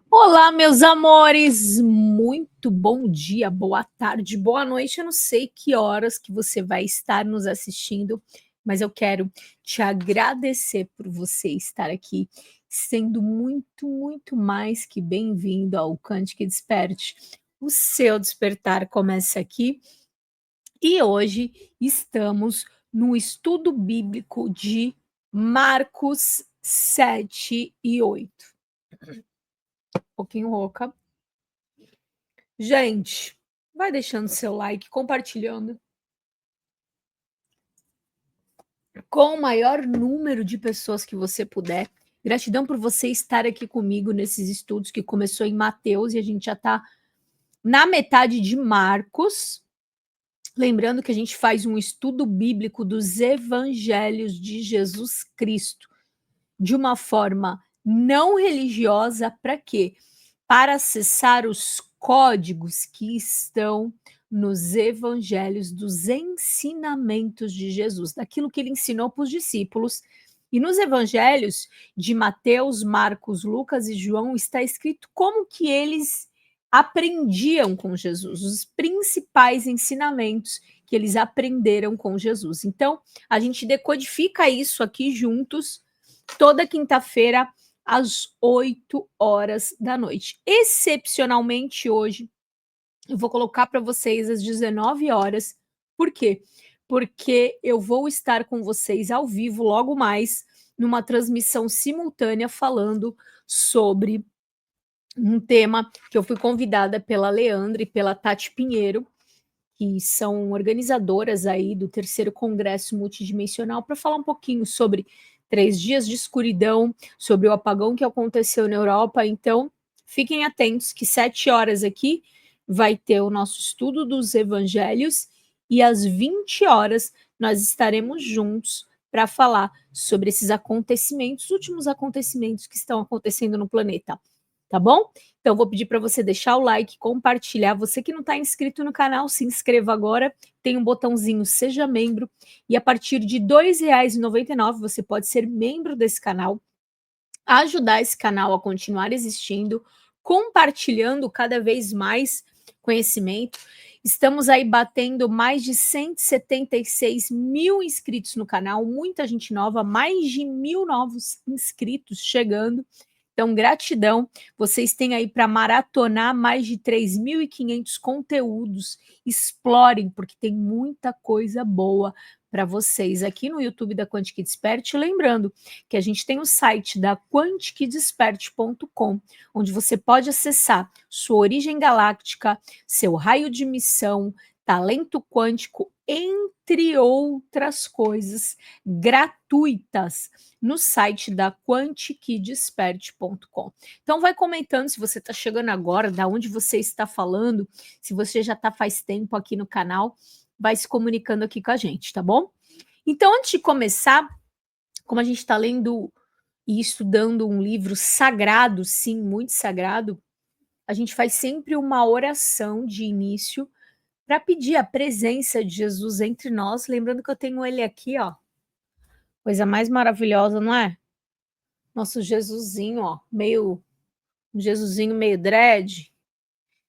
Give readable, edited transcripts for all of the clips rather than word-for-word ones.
Olá, meus amores, muito bom dia, boa tarde, boa noite. Eu não sei que horas que você vai estar nos assistindo, mas eu quero te agradecer por você estar aqui, sendo muito, muito mais que bem-vindo ao Cante que Desperte. O seu despertar começa aqui e hoje estamos no estudo bíblico de Marcos 7 e 8. Um pouquinho rouca. Gente, vai deixando seu like, compartilhando com o maior número de pessoas que você puder. Gratidão por você estar aqui comigo nesses estudos que começou em Mateus e a gente já está na metade de Marcos. Lembrando que a gente faz um estudo bíblico dos evangelhos de Jesus Cristo de uma forma não religiosa, para quê? Para acessar os códigos que estão nos evangelhos dos ensinamentos de Jesus, daquilo que ele ensinou para os discípulos. E nos evangelhos de Mateus, Marcos, Lucas e João está escrito como que eles aprendiam com Jesus, os principais ensinamentos que eles aprenderam com Jesus. Então, a gente decodifica isso aqui juntos toda quinta-feira às 8 horas da noite. Excepcionalmente hoje, eu vou colocar para vocês às 19 horas. Por quê? Porque eu vou estar com vocês ao vivo logo mais, numa transmissão simultânea, falando sobre um tema que eu fui convidada pela Leandra e pela Tati Pinheiro, que são organizadoras aí do terceiro Congresso Multidimensional, para falar um pouquinho sobre 3 dias de escuridão, sobre o apagão que aconteceu na Europa. Então, fiquem atentos que 7 horas aqui vai ter o nosso estudo dos evangelhos e às 20 horas nós estaremos juntos para falar sobre esses acontecimentos, os últimos acontecimentos que estão acontecendo no planeta. Tá bom? Então, vou pedir para você deixar o like, compartilhar. Você que não está inscrito no canal, se inscreva agora. Tem um botãozinho Seja Membro. E a partir de R$ 2,99 você pode ser membro desse canal, ajudar esse canal a continuar existindo, compartilhando cada vez mais conhecimento. Estamos aí batendo mais de 176 mil inscritos no canal, muita gente nova, mais de 1.000 novos inscritos chegando. Então, gratidão. Vocês têm aí para maratonar mais de 3.500 conteúdos. Explorem, porque tem muita coisa boa para vocês aqui no YouTube da Quantic Desperte. Lembrando que a gente tem o site da quanticdesperte.com, onde você pode acessar sua origem galáctica, seu raio de missão, talento quântico, entre outras coisas gratuitas no site da quanticdesperte.com. Então vai comentando se você está chegando agora, da onde você está falando, se você já está faz tempo aqui no canal, vai se comunicando aqui com a gente, tá bom? Então, antes de começar, como a gente está lendo e estudando um livro sagrado, sim, muito sagrado, a gente faz sempre uma oração de início para pedir a presença de Jesus entre nós, lembrando que eu tenho ele aqui, ó, coisa mais maravilhosa, não é? Nosso Jesusinho, ó, um Jesusinho meio dread,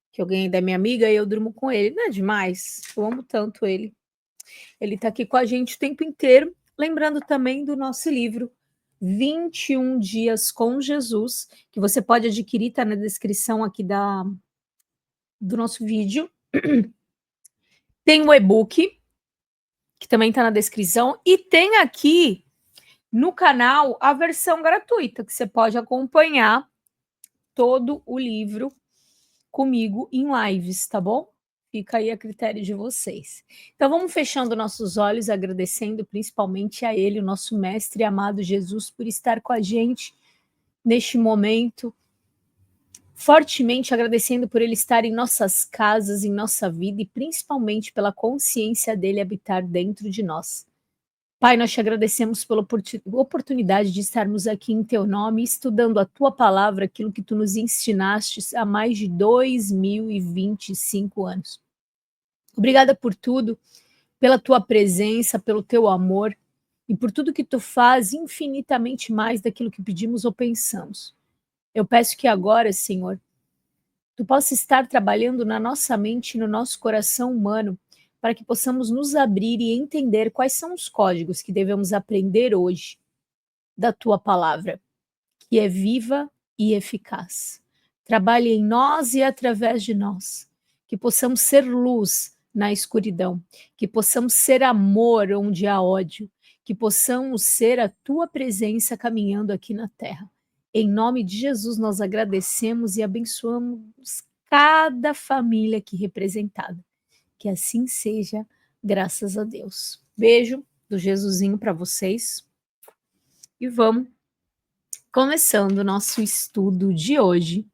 que eu ganhei da minha amiga e eu durmo com ele. Não é demais? Eu amo tanto ele. Ele tá aqui com a gente o tempo inteiro. Lembrando também do nosso livro 21 Dias com Jesus, que você pode adquirir, tá na descrição aqui do nosso vídeo. Tem o e-book, que também tá na descrição, e tem aqui no canal a versão gratuita, que você pode acompanhar todo o livro comigo em lives, tá bom? Fica aí a critério de vocês. Então vamos fechando nossos olhos, agradecendo principalmente a Ele, o nosso mestre e amado Jesus, por estar com a gente neste momento, fortemente agradecendo por Ele estar em nossas casas, em nossa vida e principalmente pela consciência dele habitar dentro de nós. Pai, nós te agradecemos pela oportunidade de estarmos aqui em teu nome, estudando a tua palavra, aquilo que tu nos ensinaste há mais de 2025 anos. Obrigada por tudo, pela tua presença, pelo teu amor e por tudo que tu faz infinitamente mais daquilo que pedimos ou pensamos. Eu peço que agora, Senhor, tu possa estar trabalhando na nossa mente e no nosso coração humano, para que possamos nos abrir e entender quais são os códigos que devemos aprender hoje da tua palavra, que é viva e eficaz. Trabalhe em nós e através de nós, que possamos ser luz na escuridão, que possamos ser amor onde há ódio, que possamos ser a tua presença caminhando aqui na terra. Em nome de Jesus, nós agradecemos e abençoamos cada família aqui representada. Que assim seja, graças a Deus. Beijo do Jesusinho para vocês e vamos começando o nosso estudo de hoje.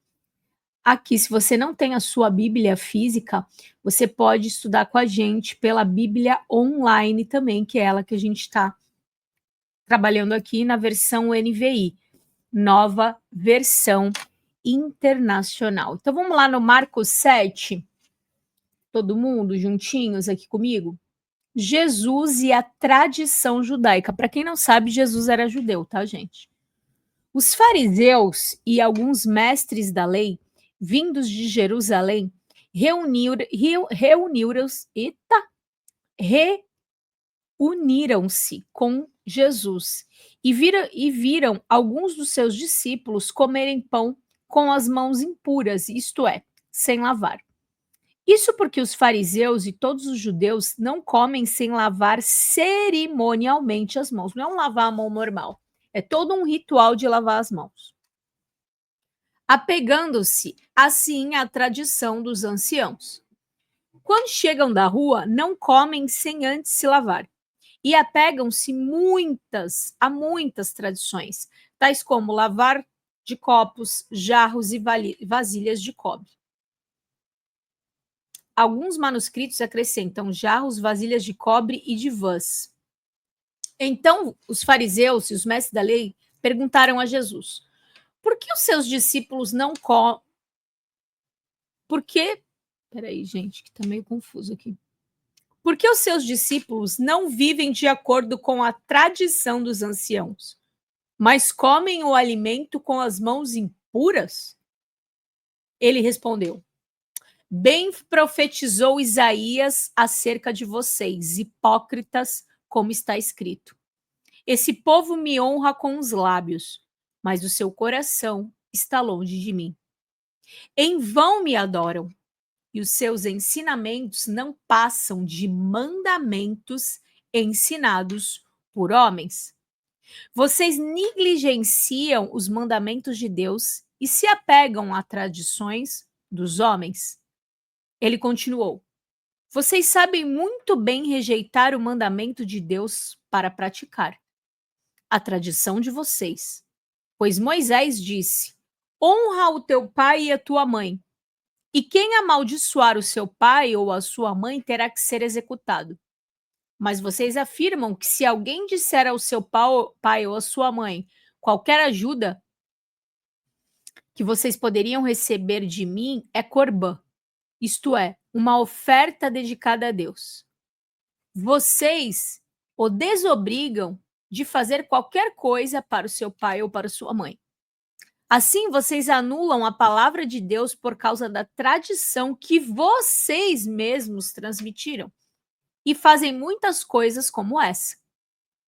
Aqui, se você não tem a sua Bíblia física, você pode estudar com a gente pela Bíblia online também, que é ela que a gente está trabalhando aqui na versão NVI, nova versão internacional. Então vamos lá no Marcos 7, todo mundo juntinhos aqui comigo? Jesus e a tradição judaica. Para quem não sabe, Jesus era judeu, tá, gente? Os fariseus e alguns mestres da lei, vindos de Jerusalém, reuniram-se com Jesus e viram alguns dos seus discípulos comerem pão com as mãos impuras, isto é, sem lavar. Isso porque os fariseus e todos os judeus não comem sem lavar cerimonialmente as mãos. Não é um lavar a mão normal. É todo um ritual de lavar as mãos. Apegando-se, assim, à tradição dos anciãos. Quando chegam da rua, não comem sem antes se lavar. E apegam-se a muitas tradições, tais como lavar de copos, jarros e vasilhas de cobre. Alguns manuscritos acrescentam jarros, vasilhas de cobre e de vãs. Então, os fariseus e os mestres da lei perguntaram a Jesus: por que os seus discípulos não comem? Por que. Peraí, gente, que tá meio confuso aqui. Por que os seus discípulos não vivem de acordo com a tradição dos anciãos, mas comem o alimento com as mãos impuras? Ele respondeu: bem profetizou Isaías acerca de vocês, hipócritas, como está escrito. Esse povo me honra com os lábios, mas o seu coração está longe de mim. Em vão me adoram, e os seus ensinamentos não passam de mandamentos ensinados por homens. Vocês negligenciam os mandamentos de Deus e se apegam a tradições dos homens. Ele continuou: vocês sabem muito bem rejeitar o mandamento de Deus para praticar a tradição de vocês. Pois Moisés disse: honra o teu pai e a tua mãe. E quem amaldiçoar o seu pai ou a sua mãe terá que ser executado. Mas vocês afirmam que se alguém disser ao seu pai ou à sua mãe qualquer ajuda que vocês poderiam receber de mim é corbã, isto é, uma oferta dedicada a Deus. Vocês o desobrigam de fazer qualquer coisa para o seu pai ou para sua mãe. Assim, vocês anulam a palavra de Deus por causa da tradição que vocês mesmos transmitiram e fazem muitas coisas como essa.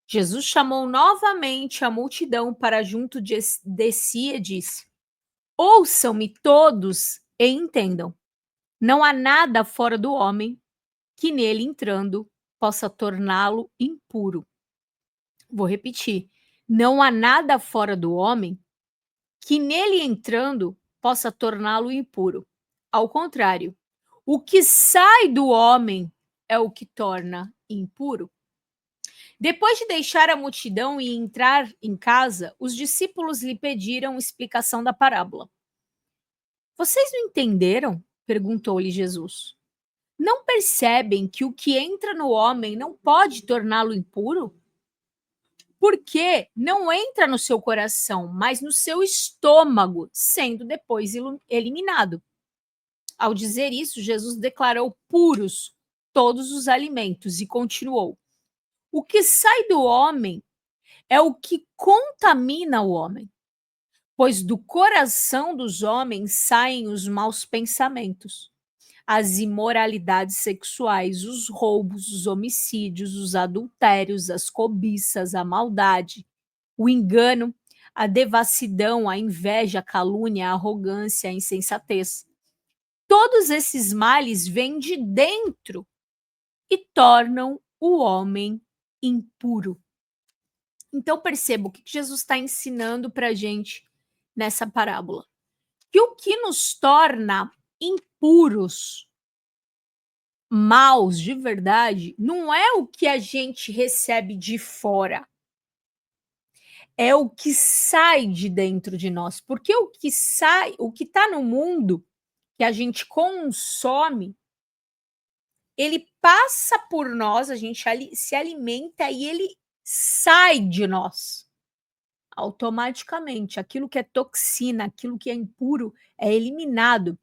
Jesus chamou novamente a multidão para junto de si e disse: ouçam-me todos e entendam. Não há nada fora do homem que nele entrando possa torná-lo impuro. Vou repetir. Não há nada fora do homem que nele entrando possa torná-lo impuro. Ao contrário, o que sai do homem é o que torna impuro. Depois de deixar a multidão e entrar em casa, os discípulos lhe pediram explicação da parábola. Vocês não entenderam? Perguntou-lhe Jesus. Não percebem que o que entra no homem não pode torná-lo impuro? Porque não entra no seu coração, mas no seu estômago, sendo depois eliminado. Ao dizer isso, Jesus declarou puros todos os alimentos e continuou: o que sai do homem é o que contamina o homem. Pois do coração dos homens saem os maus pensamentos, as imoralidades sexuais, os roubos, os homicídios, os adultérios, as cobiças, a maldade, o engano, a devassidão, a inveja, a calúnia, a arrogância, a insensatez. Todos esses males vêm de dentro e tornam o homem impuro. Então perceba o que Jesus está ensinando para a gente nessa parábola. Que o que nos torna impuros, maus de verdade, não é o que a gente recebe de fora, é o que sai de dentro de nós. Porque o que sai, o que está no mundo, que a gente consome, ele passa por nós, a gente se alimenta e ele sai de nós automaticamente. Aquilo que é toxina, aquilo que é impuro, é eliminado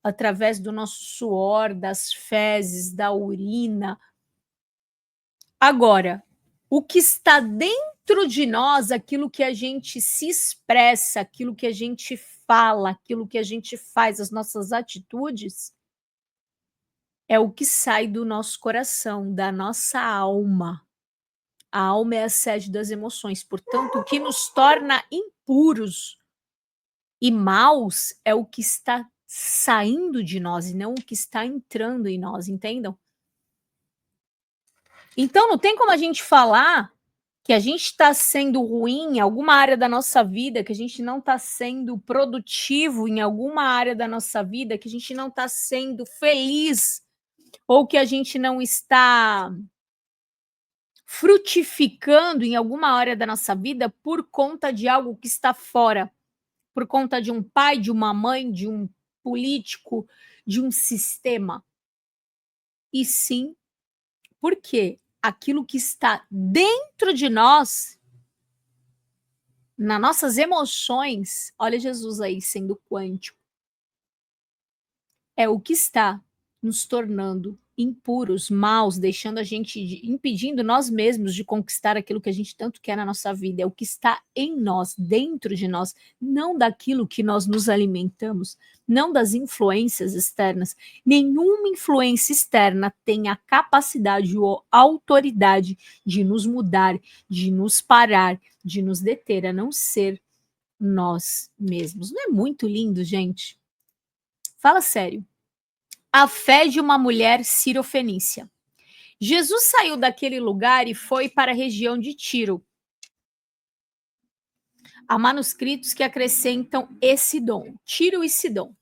através do nosso suor, das fezes, da urina. Agora, o que está dentro de nós, aquilo que a gente se expressa, aquilo que a gente fala, aquilo que a gente faz, as nossas atitudes, é o que sai do nosso coração, da nossa alma. A alma é a sede das emoções, portanto, o que nos torna impuros e maus é o que está saindo de nós e não o que está entrando em nós, entendam? Então, não tem como a gente falar que a gente está sendo ruim em alguma área da nossa vida, que a gente não está sendo produtivo em alguma área da nossa vida, que a gente não está sendo feliz, ou que a gente não está frutificando em alguma área da nossa vida por conta de algo que está fora, por conta de um pai, de uma mãe, de um político, de um sistema. E sim, porque aquilo que está dentro de nós, nas nossas emoções, olha Jesus aí sendo quântico, é o que está nos tornando impuros, maus, deixando a gente, impedindo nós mesmos de conquistar aquilo que a gente tanto quer na nossa vida. É o que está em nós, dentro de nós, não daquilo que nós nos alimentamos, não das influências externas. Nenhuma influência externa tem a capacidade ou autoridade de nos mudar, de nos parar, de nos deter, a não ser nós mesmos. Não é muito lindo, gente? Fala sério. A fé de uma mulher cirofenícia. Jesus saiu daquele lugar e foi para a região de Tiro. Há manuscritos que acrescentam esse dom, Tiro e Sidom.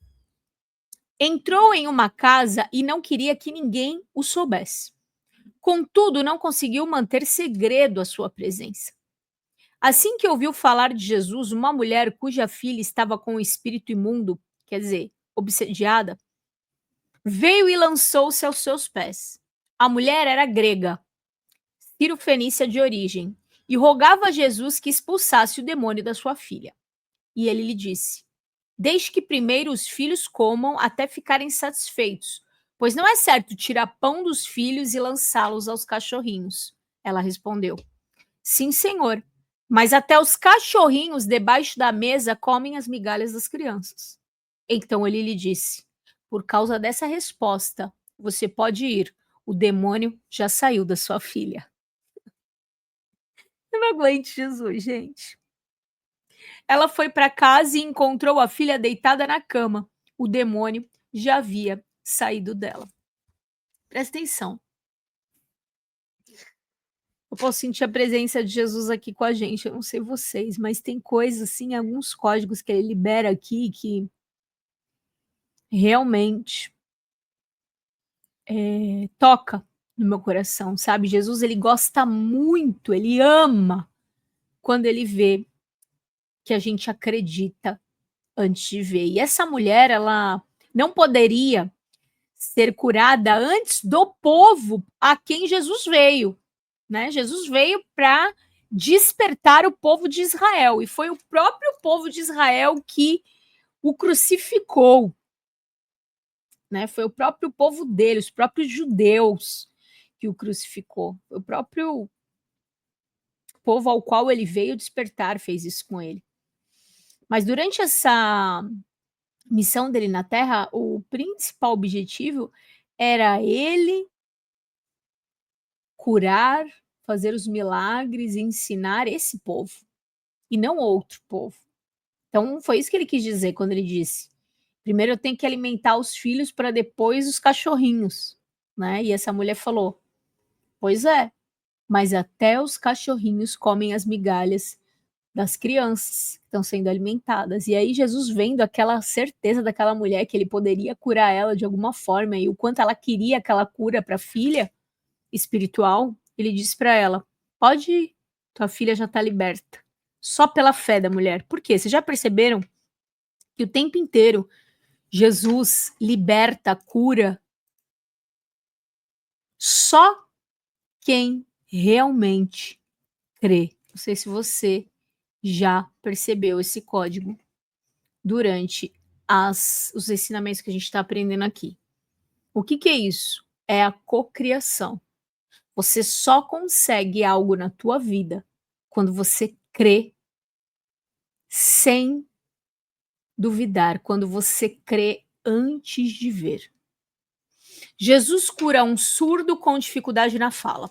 Entrou em uma casa e não queria que ninguém o soubesse. Contudo, não conseguiu manter segredo a sua presença. Assim que ouviu falar de Jesus, uma mulher cuja filha estava com o espírito imundo, quer dizer, obsediada, veio e lançou-se aos seus pés. A mulher era grega, cirofenícia de origem, e rogava a Jesus que expulsasse o demônio da sua filha. E ele lhe disse: Deixe que primeiro os filhos comam até ficarem satisfeitos, pois não é certo tirar pão dos filhos e lançá-los aos cachorrinhos. Ela respondeu: Sim, senhor, mas até os cachorrinhos debaixo da mesa comem as migalhas das crianças. Então ele lhe disse: Por causa dessa resposta, você pode ir, o demônio já saiu da sua filha. Eu não aguento Jesus, gente. Ela foi para casa e encontrou a filha deitada na cama. O demônio já havia saído dela. Presta atenção. Eu posso sentir a presença de Jesus aqui com a gente. Eu não sei vocês, mas tem coisas assim, alguns códigos que ele libera aqui que realmente toca no meu coração, sabe? Jesus, ele gosta muito, ele ama quando ele vê que a gente acredita antes de ver. E essa mulher, ela não poderia ser curada antes do povo a quem Jesus veio, né? Jesus veio para despertar o povo de Israel e foi o próprio povo de Israel que o crucificou, né? Foi o próprio povo dele, os próprios judeus que o crucificou. Foi o próprio povo ao qual ele veio despertar fez isso com ele. Mas durante essa missão dele na Terra, o principal objetivo era ele curar, fazer os milagres, ensinar esse povo, e não outro povo. Então foi isso que ele quis dizer quando ele disse: "Primeiro eu tenho que alimentar os filhos para depois os cachorrinhos", né. E essa mulher falou: "Pois é, mas até os cachorrinhos comem as migalhas das crianças que estão sendo alimentadas". E aí Jesus, vendo aquela certeza daquela mulher que ele poderia curar ela de alguma forma e o quanto ela queria aquela cura para a filha espiritual, ele disse para ela: "Pode ir, tua filha já está liberta". Só pela fé da mulher. Por quê? Vocês já perceberam que o tempo inteiro Jesus liberta, cura só quem realmente crê. Não sei se você já percebeu esse código durante os ensinamentos que a gente está aprendendo aqui. O que é isso? É a cocriação. Você só consegue algo na tua vida quando você crê sem duvidar, quando você crê antes de ver. Jesus cura um surdo com dificuldade na fala.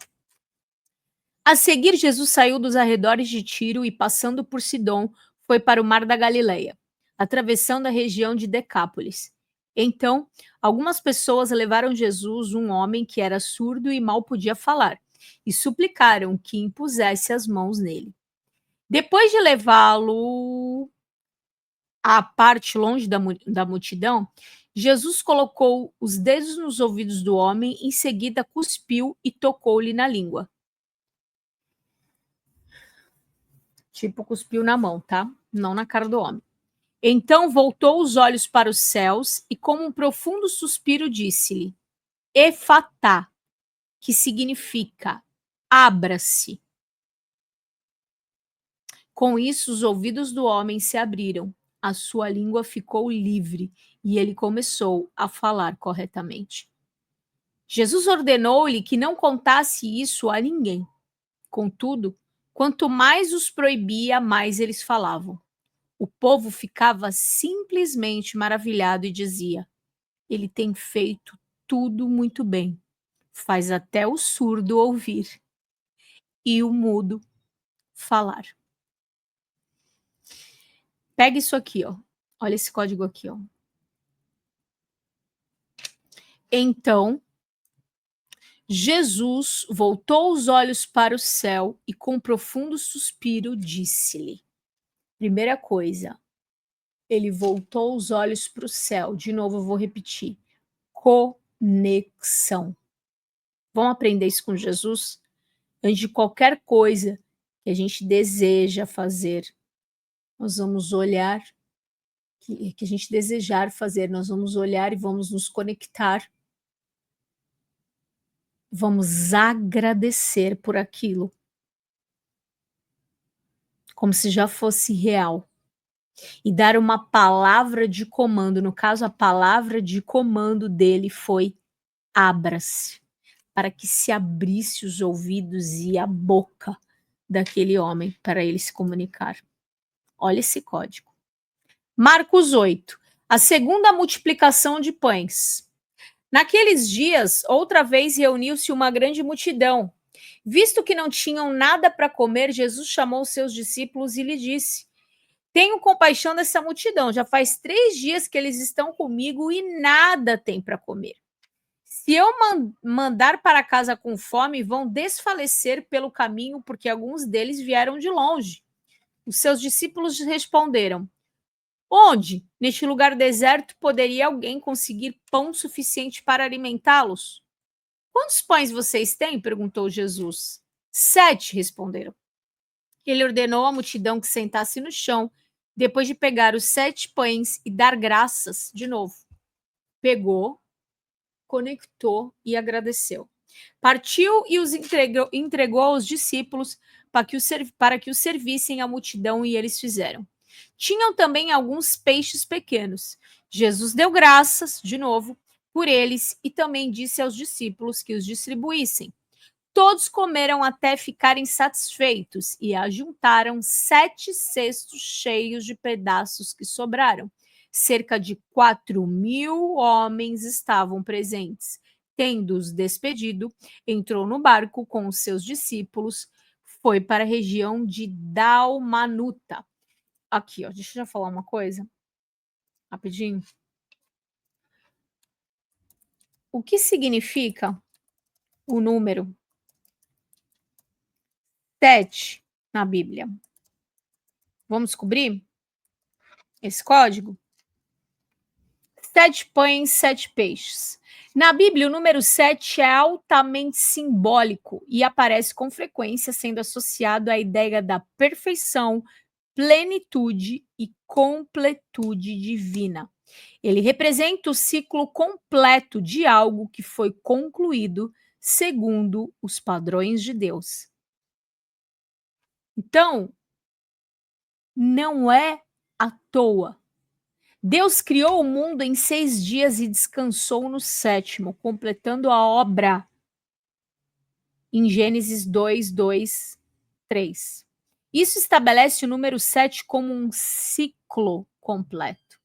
A seguir, Jesus saiu dos arredores de Tiro e, passando por Sidom, foi para o mar da Galileia, atravessando a região de Decápolis. Então, algumas pessoas levaram Jesus, um homem que era surdo e mal podia falar, e suplicaram que impusesse as mãos nele. Depois de levá-lo à parte longe da multidão, Jesus colocou os dedos nos ouvidos do homem, em seguida cuspiu e tocou-lhe na língua. Tipo, cuspiu na mão, tá? Não na cara do homem. Então voltou os olhos para os céus e, com um profundo suspiro, disse-lhe: Efatá, que significa abra-se. Com isso, os ouvidos do homem se abriram, a sua língua ficou livre e ele começou a falar corretamente. Jesus ordenou-lhe que não contasse isso a ninguém. Contudo, quanto mais os proibia, mais eles falavam. O povo ficava simplesmente maravilhado e dizia: Ele tem feito tudo muito bem. Faz até o surdo ouvir e o mudo falar. Pega isso aqui, ó. Olha esse código aqui, ó. Então, Jesus voltou os olhos para o céu e, com um profundo suspiro, disse-lhe: Primeira coisa, ele voltou os olhos para o céu. De novo, eu vou repetir: conexão. Vamos aprender isso com Jesus? Antes de qualquer coisa que a gente deseja fazer, nós vamos olhar, que a gente desejar fazer, nós vamos olhar e vamos nos conectar. Vamos agradecer por aquilo, como se já fosse real. E dar uma palavra de comando. No caso, a palavra de comando dele foi: abra-se, para que se abrisse os ouvidos e a boca daquele homem para ele se comunicar. Olha esse código. Marcos 8. A segunda multiplicação de pães. Naqueles dias, outra vez reuniu-se uma grande multidão. Visto que não tinham nada para comer, Jesus chamou seus discípulos e lhe disse: Tenho compaixão dessa multidão, já faz 3 dias que eles estão comigo e nada têm para comer. Se eu mandar para casa com fome, vão desfalecer pelo caminho, porque alguns deles vieram de longe. Os seus discípulos responderam: Onde, neste lugar deserto, poderia alguém conseguir pão suficiente para alimentá-los? Quantos pães vocês têm? Perguntou Jesus. 7, responderam. Ele ordenou à multidão que sentasse no chão, depois de pegar os 7 pães e dar graças de novo. Pegou, conectou e agradeceu. Partiu e os entregou aos discípulos para que os servissem à multidão, e eles fizeram. Tinham também alguns peixes pequenos. Jesus deu graças, de novo, por eles e também disse aos discípulos que os distribuíssem. Todos comeram até ficarem satisfeitos e ajuntaram 7 cestos cheios de pedaços que sobraram. Cerca de 4.000 homens estavam presentes. Tendo-os despedido, entrou no barco com os seus discípulos, foi para a região de Dalmanuta. Aqui, ó, deixa eu já falar uma coisa, rapidinho. O que significa o número 7 na Bíblia? Vamos descobrir esse código? 7 pães, 7 peixes. Na Bíblia, o número 7 é altamente simbólico e aparece com frequência sendo associado à ideia da perfeição, plenitude e completude divina. Ele representa o ciclo completo de algo que foi concluído segundo os padrões de Deus. Então, não é à toa. Deus criou o mundo em 6 dias e descansou no 7º, completando a obra em Gênesis 2, 2, 3. Isso estabelece o número 7 como um ciclo completo.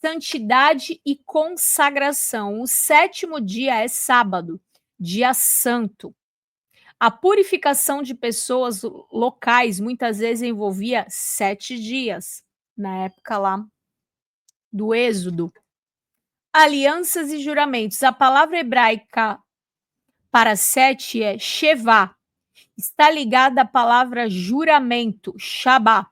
Santidade e consagração. O 7º dia é sábado, dia santo. A purificação de pessoas locais muitas vezes envolvia 7 dias, na época lá do Êxodo. Alianças e juramentos. A palavra hebraica para 7 é shevá. Está ligada à palavra juramento, shabá,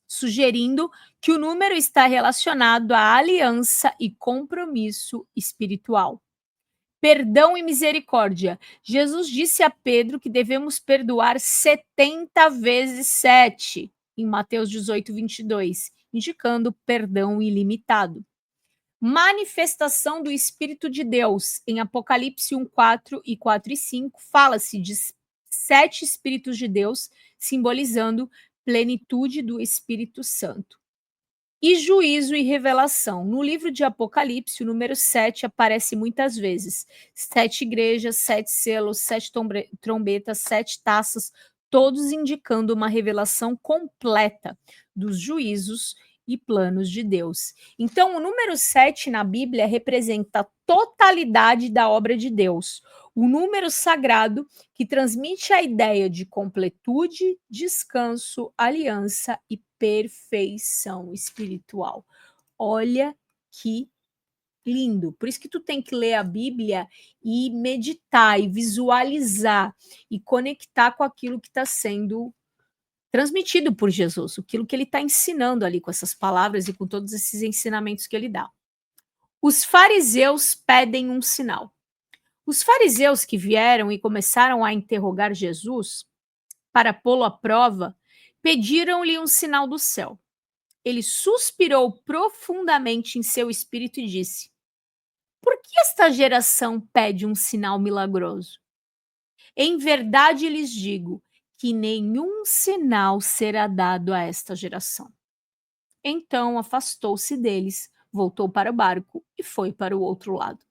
sugerindo que o número está relacionado à aliança e compromisso espiritual. Perdão e misericórdia. Jesus disse a Pedro que devemos perdoar 70 vezes 7, em Mateus 18, 22, indicando perdão ilimitado. Manifestação do Espírito de Deus. Em Apocalipse 1, 4 e 4 e 5, fala-se de 7 Espíritos de Deus, simbolizando plenitude do Espírito Santo. E juízo e revelação. No livro de Apocalipse, o número 7 aparece muitas vezes. 7 igrejas, 7 selos, 7 trombetas, 7 taças, todos indicando uma revelação completa dos juízos e planos de Deus. Então, o número 7 na Bíblia representa a totalidade da obra de Deus. O número sagrado que transmite a ideia de completude, descanso, aliança e perfeição espiritual. Olha que lindo. Por isso que tu tem que ler a Bíblia e meditar e visualizar e conectar com aquilo que está sendo transmitido por Jesus, aquilo que ele está ensinando ali com essas palavras e com todos esses ensinamentos que ele dá. Os fariseus pedem um sinal. Os fariseus que vieram e começaram a interrogar Jesus para pô-lo à prova, pediram-lhe um sinal do céu. Ele suspirou profundamente em seu espírito e disse: Por que esta geração pede um sinal milagroso? Em verdade lhes digo que nenhum sinal será dado a esta geração. Então afastou-se deles, voltou para o barco e foi para o outro lado.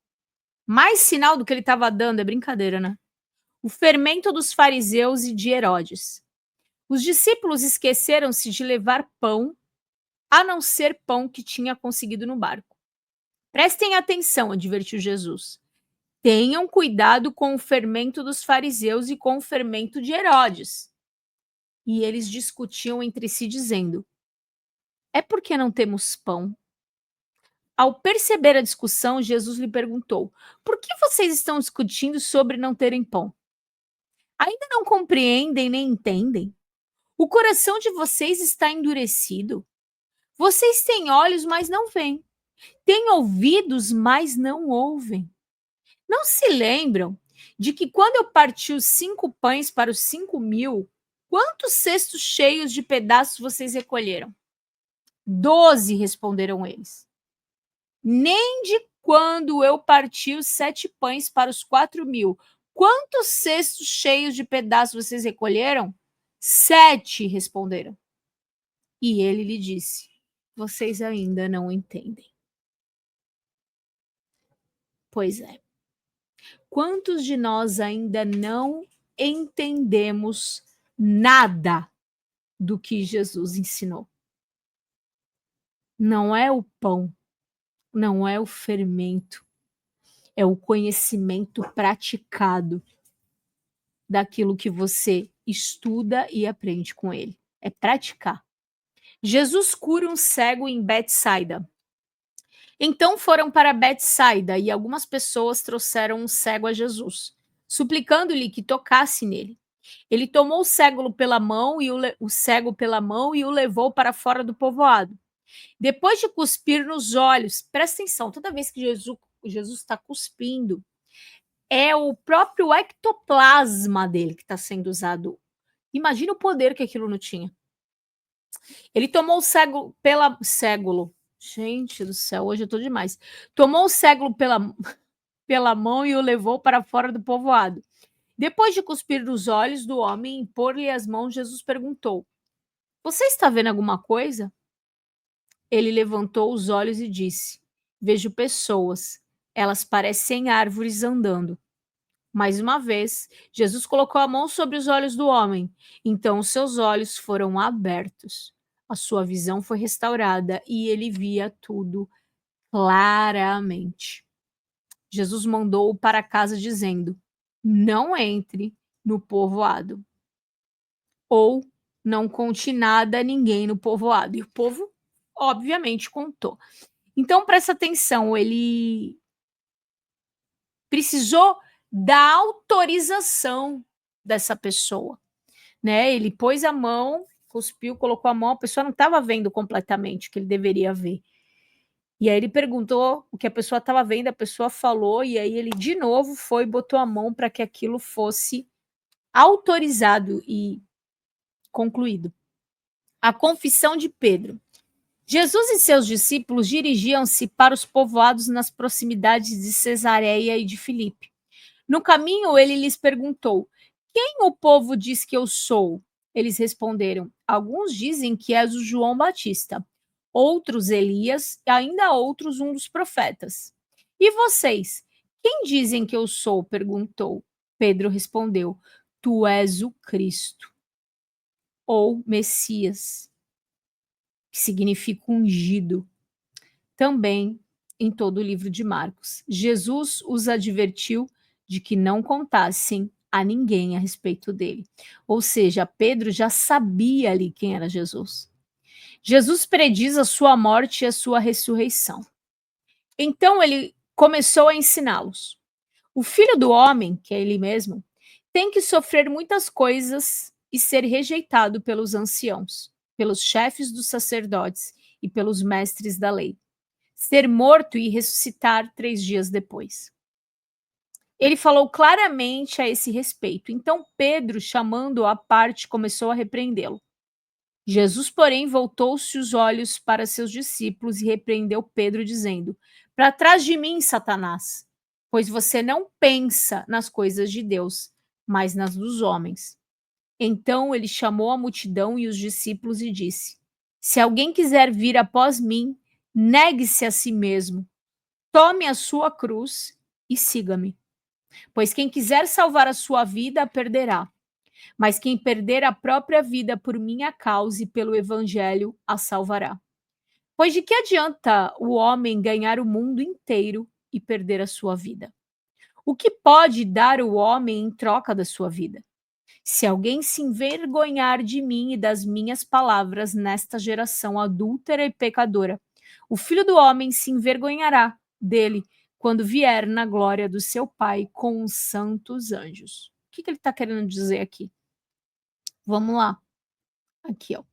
Mais sinal do que ele estava dando é brincadeira, né? O fermento dos fariseus e de Herodes. Os discípulos esqueceram-se de levar pão, a não ser pão que tinha conseguido no barco. Prestem atenção, advertiu Jesus. Tenham cuidado com o fermento dos fariseus e com o fermento de Herodes. E eles discutiam entre si, dizendo: É porque não temos pão? Ao perceber a discussão, Jesus lhe perguntou: Por que vocês estão discutindo sobre não terem pão? Ainda não compreendem nem entendem? O coração de vocês está endurecido? Vocês têm olhos, mas não veem. Têm ouvidos, mas não ouvem. Não se lembram de que quando eu parti os 5 pães para os 5.000, quantos cestos cheios de pedaços vocês recolheram? 12, responderam eles. Nem de quando eu parti os 7 pães para os 4.000, quantos cestos cheios de pedaços vocês recolheram? 7, responderam. E ele lhe disse: Vocês ainda não entendem. Pois é. quantos de nós ainda não entendemos nada do que Jesus ensinou? Não é o pão, não é o fermento, é o conhecimento praticado daquilo que você estuda e aprende com ele. É praticar. Jesus cura um cego em Betsaida. Então foram para Betsaida e algumas pessoas trouxeram um cego a Jesus, suplicando-lhe que tocasse nele. Ele tomou o cego pela mão e o cego pela mão e o levou para fora do povoado. Depois de cuspir nos olhos, presta atenção, toda vez que Jesus está cuspindo, é o próprio ectoplasma dele que está sendo usado. Imagina o poder que aquilo não tinha. Ele tomou o cego pela cégulo. Gente do céu, hoje eu tô demais. Tomou o cego pela mão e o levou para fora do povoado. Depois de cuspir nos olhos do homem e pôr-lhe as mãos, Jesus perguntou: Você está vendo alguma coisa? Ele levantou os olhos e disse: Vejo pessoas. Elas parecem árvores andando. Mais uma vez, Jesus colocou a mão sobre os olhos do homem. Então os seus olhos foram abertos. A sua visão foi restaurada e ele via tudo claramente. Jesus mandou-o para casa dizendo: Não entre no povoado, ou não conte nada a ninguém no povoado. E o povo, obviamente, contou. Então, presta atenção, ele precisou da autorização dessa pessoa, né? Ele pôs a mão, cuspiu, colocou a mão, a pessoa não estava vendo completamente o que ele deveria ver. E aí ele perguntou o que a pessoa estava vendo, a pessoa falou, e aí ele de novo foi e botou a mão para que aquilo fosse autorizado e concluído. A confissão de Pedro. Jesus e seus discípulos dirigiam-se para os povoados nas proximidades de Cesareia e de Filipe. No caminho, ele lhes perguntou: Quem o povo diz que eu sou? Eles responderam: Alguns dizem que és o João Batista, outros Elias e ainda outros um dos profetas. E vocês? Quem dizem que eu sou? Perguntou. Pedro respondeu: Tu és o Cristo, ou Messias, que significa ungido. Também em todo o livro de Marcos. Jesus os advertiu de que não contassem a ninguém a respeito dele. Ou seja, Pedro já sabia ali quem era Jesus. Jesus prediz a sua morte e a sua ressurreição. Então ele começou a ensiná-los. O filho do homem, que é ele mesmo, tem que sofrer muitas coisas e ser rejeitado pelos anciãos, pelos chefes dos sacerdotes e pelos mestres da lei, ser morto e ressuscitar 3 dias depois. Ele falou claramente a esse respeito. Então Pedro, chamando-o à parte, começou a repreendê-lo. Jesus, porém, voltou-se os olhos para seus discípulos e repreendeu Pedro, dizendo: Para trás de mim, Satanás, pois você não pensa nas coisas de Deus, mas nas dos homens. Então ele chamou a multidão e os discípulos e disse: Se alguém quiser vir após mim, negue-se a si mesmo, tome a sua cruz e siga-me. Pois quem quiser salvar a sua vida, a perderá. Mas quem perder a própria vida por minha causa e pelo evangelho, a salvará. Pois de que adianta o homem ganhar o mundo inteiro e perder a sua vida? O que pode dar o homem em troca da sua vida? Se alguém se envergonhar de mim e das minhas palavras nesta geração adúltera e pecadora, o Filho do Homem se envergonhará dele quando vier na glória do seu Pai com os santos anjos. O que ele está querendo dizer aqui? Vamos lá. Aqui, ó.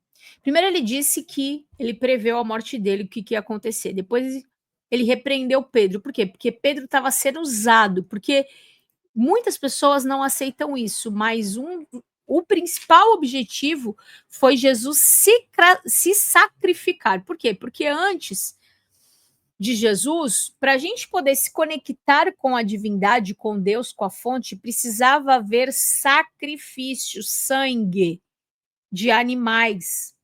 Primeiro ele disse que ele preveu a morte dele, o que ia acontecer. Depois ele repreendeu Pedro. Por quê? Porque Pedro estava sendo usado, porque muitas pessoas não aceitam isso, mas o principal objetivo foi Jesus se sacrificar. Por quê? Porque antes de Jesus, para a gente poder se conectar com a divindade, com Deus, com a fonte, precisava haver sacrifício, sangue de animais.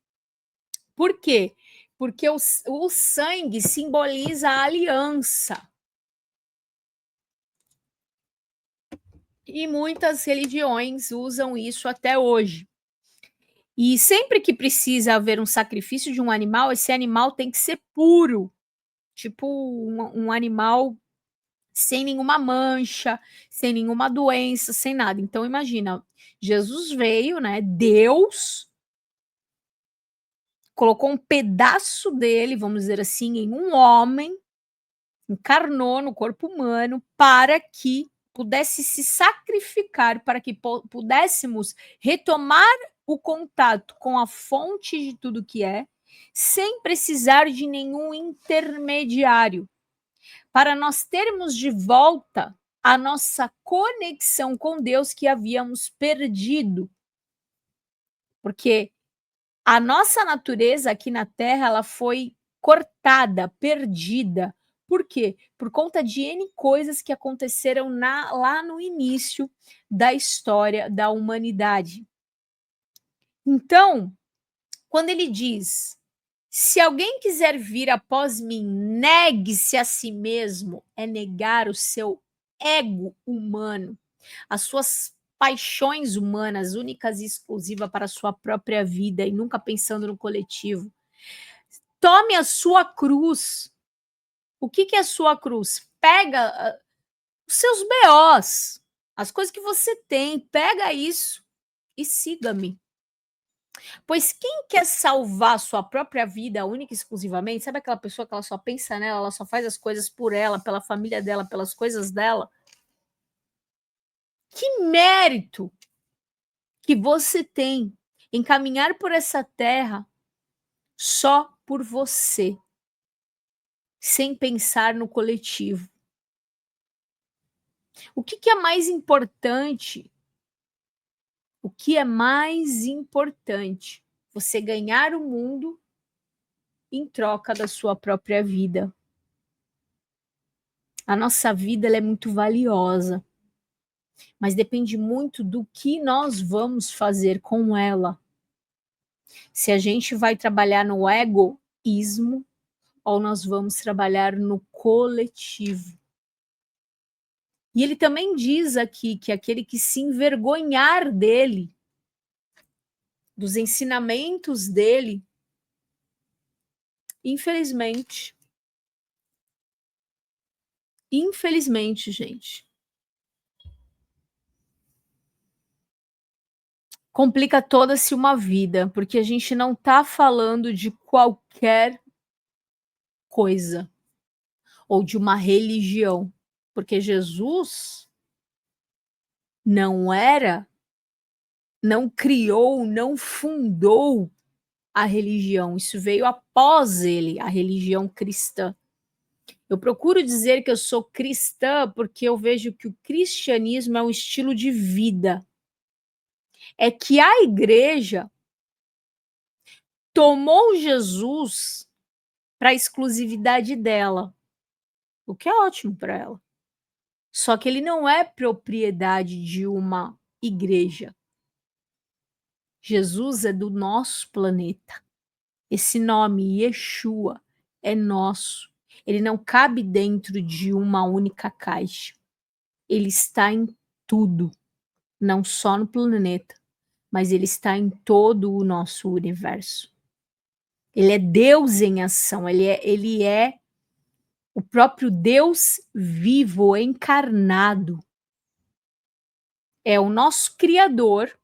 Por quê? Porque o sangue simboliza a aliança. E muitas religiões usam isso até hoje. E sempre que precisa haver um sacrifício de um animal, esse animal tem que ser puro, tipo um animal sem nenhuma mancha, sem nenhuma doença, sem nada. Então imagina, Jesus veio, né, Deus, colocou um pedaço dele, vamos dizer assim, em um homem, encarnou no corpo humano para que pudesse se sacrificar, para que pudéssemos retomar o contato com a fonte de tudo que é, sem precisar de nenhum intermediário, para nós termos de volta a nossa conexão com Deus que havíamos perdido. Porque a nossa natureza aqui na Terra, ela foi cortada, perdida. Por quê? Por conta de N coisas que aconteceram lá no início da história da humanidade. Então, quando ele diz: se alguém quiser vir após mim, negue-se a si mesmo, é negar o seu ego humano, as suas paixões humanas, únicas e exclusivas para a sua própria vida e nunca pensando no coletivo. Tome a sua cruz. O que é a sua cruz? Pega os seus BOs, as coisas que você tem, pega isso e siga-me. Pois quem quer salvar a sua própria vida única e exclusivamente, sabe aquela pessoa que ela só pensa nela, ela só faz as coisas por ela, pela família dela, pelas coisas dela? Que mérito que você tem em caminhar por essa terra só por você, sem pensar no coletivo? O que é mais importante? O que é mais importante? Você ganhar o mundo em troca da sua própria vida. A nossa vida ela é muito valiosa, mas depende muito do que nós vamos fazer com ela. Se a gente vai trabalhar no egoísmo ou nós vamos trabalhar no coletivo. E ele também diz aqui que aquele que se envergonhar dele, dos ensinamentos dele, infelizmente, gente, complica toda-se uma vida, porque a gente não está falando de qualquer coisa ou de uma religião, porque Jesus não criou, não fundou a religião, isso veio após ele, a religião cristã. Eu procuro dizer que eu sou cristã porque eu vejo que o cristianismo é um estilo de vida. É que a igreja tomou Jesus para a exclusividade dela, o que é ótimo para ela. Só que ele não é propriedade de uma igreja. Jesus é do nosso planeta. Esse nome, Yeshua, é nosso. Ele não cabe dentro de uma única caixa. Ele está em tudo, não só no planeta, mas ele está em todo o nosso universo. Ele é Deus em ação, ele é o próprio Deus vivo, encarnado. É o nosso Criador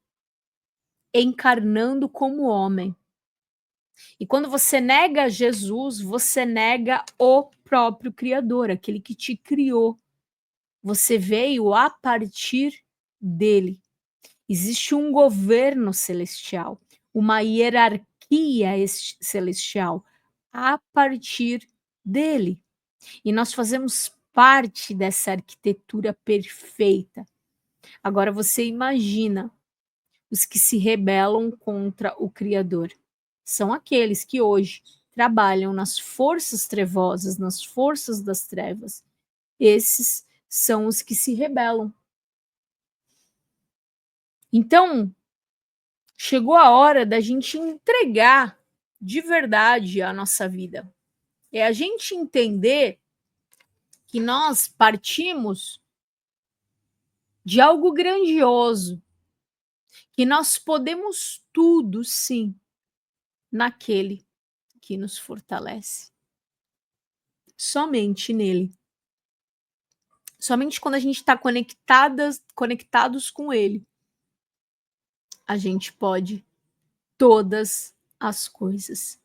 encarnando como homem. E quando você nega Jesus, você nega o próprio Criador, aquele que te criou. Você veio a partir dele. Existe um governo celestial, uma hierarquia celestial a partir dele. E nós fazemos parte dessa arquitetura perfeita. Agora você imagina os que se rebelam contra o Criador. São aqueles que hoje trabalham nas forças trevosas, nas forças das trevas. Esses são os que se rebelam. Então, chegou a hora da gente entregar de verdade a nossa vida. É a gente entender que nós partimos de algo grandioso, que nós podemos tudo, sim, naquele que nos fortalece. Somente nele. Somente quando a gente está conectados com ele, a gente pode todas as coisas.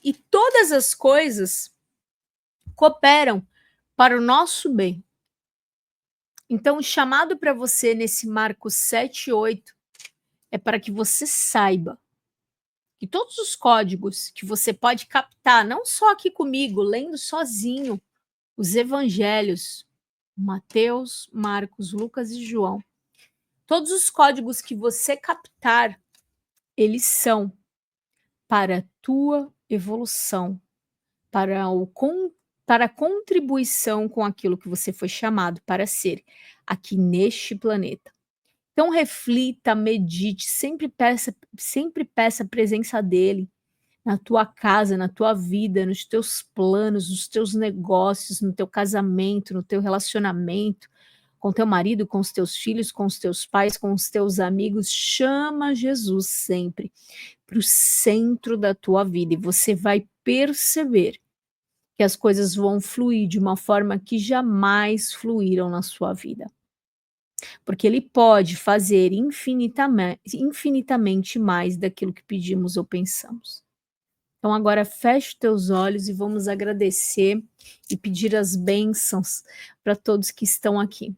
E todas as coisas cooperam para o nosso bem. Então, o chamado para você nesse Marcos 7:8 é para que você saiba que todos os códigos que você pode captar, não só aqui comigo, lendo sozinho os evangelhos, Mateus, Marcos, Lucas e João, todos os códigos que você captar, eles são para a tua evolução, para para a contribuição com aquilo que você foi chamado para ser aqui neste planeta. Então reflita, medite, sempre peça a presença dele na tua casa, na tua vida, nos teus planos, nos teus negócios, no teu casamento, no teu relacionamento, com teu marido, com os teus filhos, com os teus pais, com os teus amigos. Chama Jesus sempre para o centro da tua vida e você vai perceber que as coisas vão fluir de uma forma que jamais fluíram na sua vida. Porque ele pode fazer infinitamente mais daquilo que pedimos ou pensamos. Então agora feche teus olhos e vamos agradecer e pedir as bênçãos para todos que estão aqui.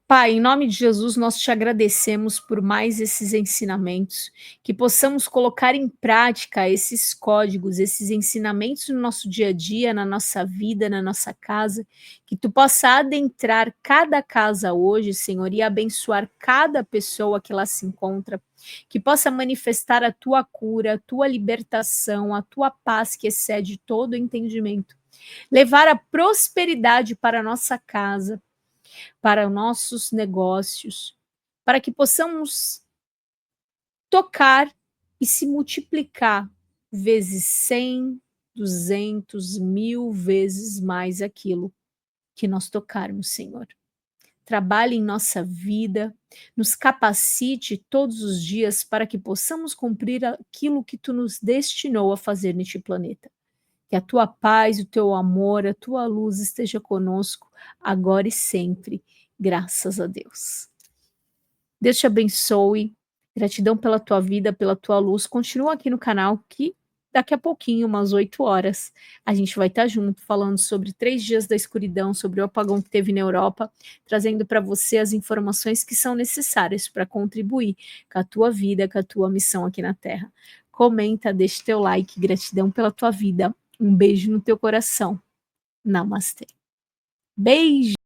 Pai, em nome de Jesus, nós te agradecemos por mais esses ensinamentos, que possamos colocar em prática esses códigos, esses ensinamentos no nosso dia a dia, na nossa vida, na nossa casa, que tu possa adentrar cada casa hoje, Senhor, e abençoar cada pessoa que lá se encontra, que possa manifestar a tua cura, a tua libertação, a tua paz que excede todo o entendimento, levar a prosperidade para a nossa casa, para nossos negócios, para que possamos tocar e se multiplicar vezes 100, 200, 1000 vezes mais aquilo que nós tocarmos, Senhor. Trabalhe em nossa vida, nos capacite todos os dias para que possamos cumprir aquilo que tu nos destinou a fazer neste planeta. Que a tua paz, o teu amor, a tua luz esteja conosco agora e sempre. Graças a Deus. Deus te abençoe. Gratidão pela tua vida, pela tua luz. Continua aqui no canal que daqui a pouquinho, umas 8 horas, a gente vai estar junto falando sobre 3 dias da escuridão, sobre o apagão que teve na Europa, trazendo para você as informações que são necessárias para contribuir com a tua vida, com a tua missão aqui na Terra. Comenta, deixa teu like. Gratidão pela tua vida. Um beijo no teu coração. Namastê. Beijo!